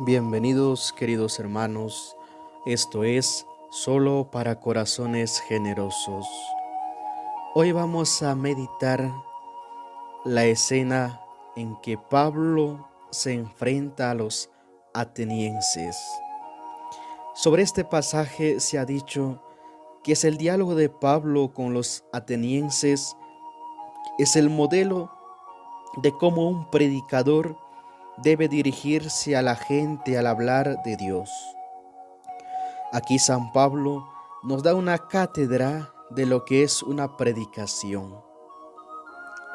Bienvenidos queridos hermanos, esto es Solo para Corazones Generosos. Hoy vamos a meditar la escena en que Pablo se enfrenta a los atenienses. Sobre este pasaje se ha dicho que es el diálogo de Pablo con los atenienses, es el modelo de cómo un predicador debe dirigirse a la gente al hablar de Dios. Aquí San Pablo nos da una cátedra de lo que es una predicación.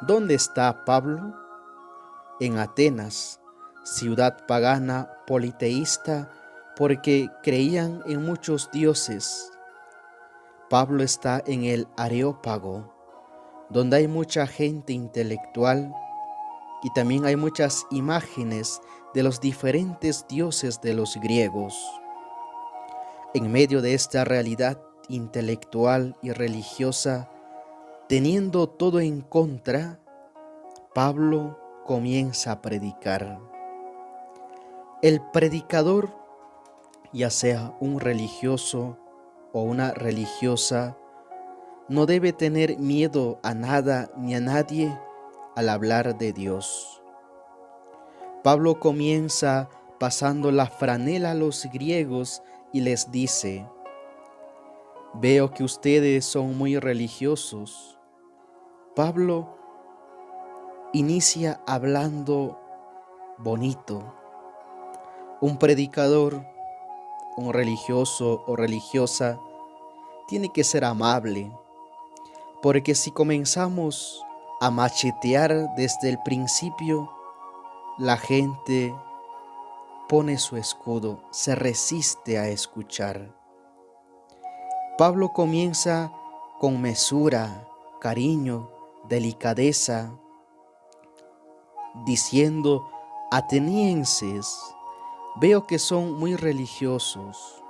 ¿Dónde está Pablo? En Atenas, ciudad pagana politeísta, porque creían en muchos dioses. Pablo está en el Areópago, donde hay mucha gente intelectual y también hay muchas imágenes de los diferentes dioses de los griegos. En medio de esta realidad intelectual y religiosa, teniendo todo en contra, Pablo comienza a predicar. El predicador, ya sea un religioso o una religiosa, no debe tener miedo a nada ni a nadie al hablar de Dios. Pablo comienza pasando la franela a los griegos y les dice: veo que ustedes son muy religiosos. Pablo inicia hablando bonito. Un predicador, un religioso o religiosa, tiene que ser amable, porque si comenzamos a machetear desde el principio, la gente pone su escudo, se resiste a escuchar. Pablo comienza con mesura, cariño, delicadeza, diciendo: atenienses, veo que son muy religiosos.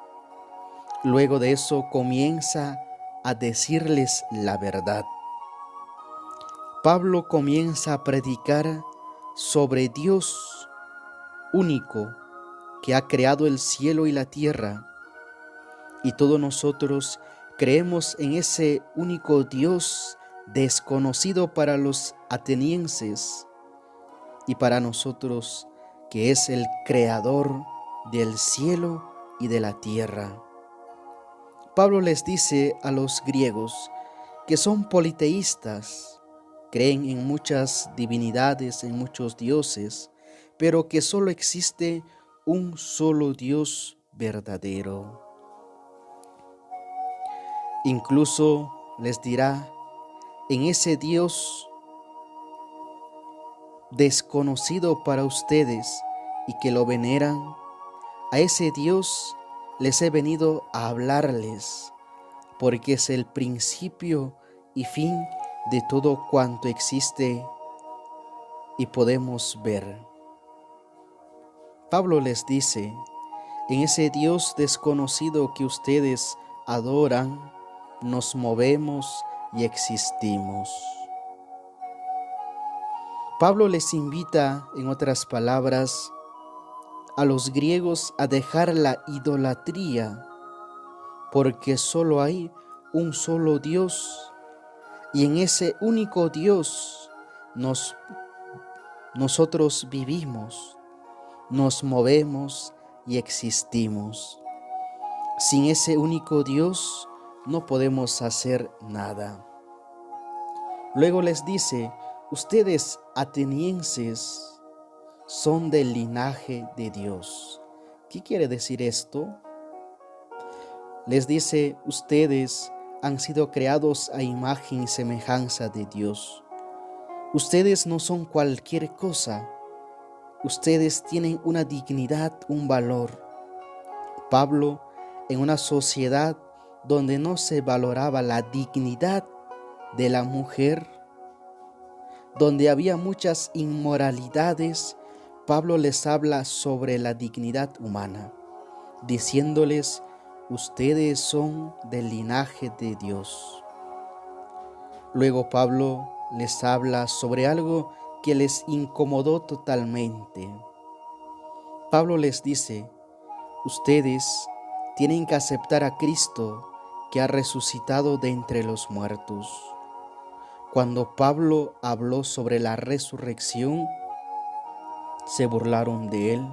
Luego de eso comienza a decirles la verdad. Pablo comienza a predicar sobre Dios único que ha creado el cielo y la tierra, y todos nosotros creemos en ese único Dios desconocido para los atenienses y para nosotros, que es el creador del cielo y de la tierra. Pablo les dice a los griegos que son politeístas, creen en muchas divinidades, en muchos dioses, pero que solo existe un solo Dios verdadero. Incluso les dirá: en ese Dios desconocido para ustedes y que lo veneran, a ese Dios les he venido a hablarles, porque es el principio y fin de todo cuanto existe y podemos ver. Pablo les dice: en ese Dios desconocido que ustedes adoran, nos movemos y existimos. Pablo les invita, en otras palabras, a los griegos a dejar la idolatría, porque solo hay un solo Dios, y en ese único Dios nosotros vivimos, nos movemos y existimos. Sin ese único Dios no podemos hacer nada. Luego les dice: ustedes atenienses son del linaje de Dios. ¿Qué quiere decir esto? Les dice: ustedes han sido creados a imagen y semejanza de Dios. Ustedes no son cualquier cosa. Ustedes tienen una dignidad, un valor. Pablo, en una sociedad donde no se valoraba la dignidad de la mujer, donde había muchas inmoralidades, Pablo les habla sobre la dignidad humana, diciéndoles: ustedes son del linaje de Dios. Luego Pablo les habla sobre algo que les incomodó totalmente. Pablo les dice: ustedes tienen que aceptar a Cristo que ha resucitado de entre los muertos. Cuando Pablo habló sobre la resurrección, se burlaron de él.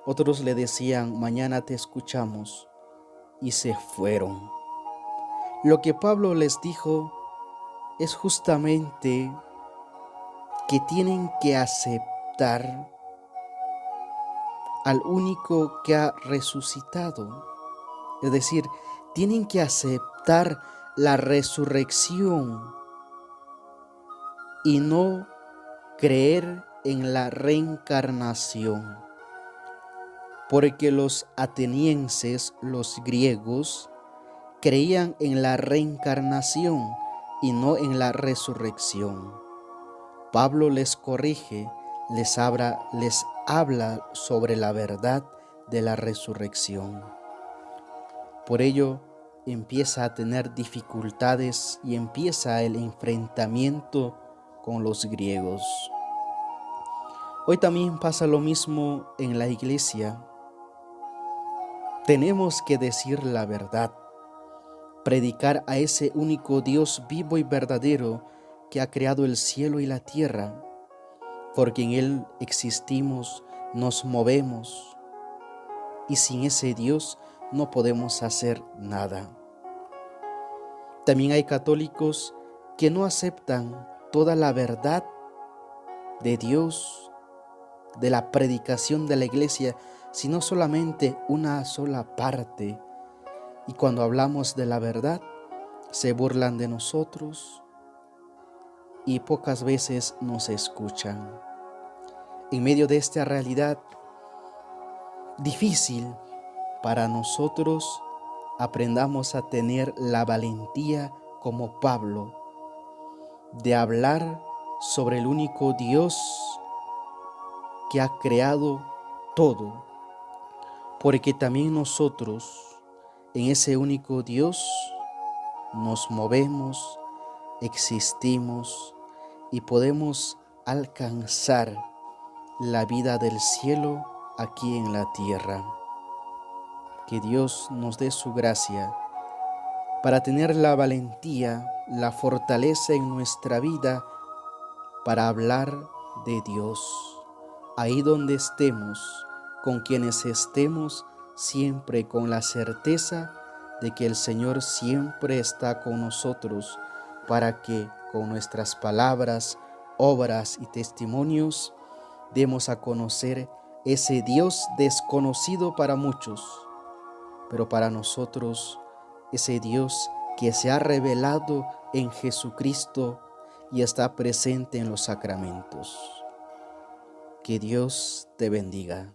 Otros le decían: mañana te escuchamos, y se fueron. Lo que Pablo les dijo es justamente que tienen que aceptar al único que ha resucitado. Es decir, tienen que aceptar la resurrección y no creer en la reencarnación. Porque los atenienses, los griegos, creían en la reencarnación y no en la resurrección. Pablo les corrige, les habla sobre la verdad de la resurrección. Por ello empieza a tener dificultades y empieza el enfrentamiento con los griegos. Hoy también pasa lo mismo en la iglesia. Tenemos que decir la verdad, predicar a ese único Dios vivo y verdadero que ha creado el cielo y la tierra, porque en Él existimos, nos movemos, y sin ese Dios no podemos hacer nada. También hay católicos que no aceptan toda la verdad de Dios, de la predicación de la iglesia, sino solamente una sola parte. Y cuando hablamos de la verdad, se burlan de nosotros y pocas veces nos escuchan. En medio de esta realidad difícil para nosotros, aprendamos a tener la valentía como Pablo de hablar sobre el único Dios que ha creado todo, porque también nosotros en ese único Dios nos movemos, existimos y podemos alcanzar la vida del cielo aquí en la tierra. Que Dios nos dé su gracia para tener la valentía, la fortaleza en nuestra vida para hablar de Dios. Ahí donde estemos, con quienes estemos, siempre con la certeza de que el Señor siempre está con nosotros para que con nuestras palabras, obras y testimonios demos a conocer ese Dios desconocido para muchos, pero para nosotros ese Dios que se ha revelado en Jesucristo y está presente en los sacramentos. Que Dios te bendiga.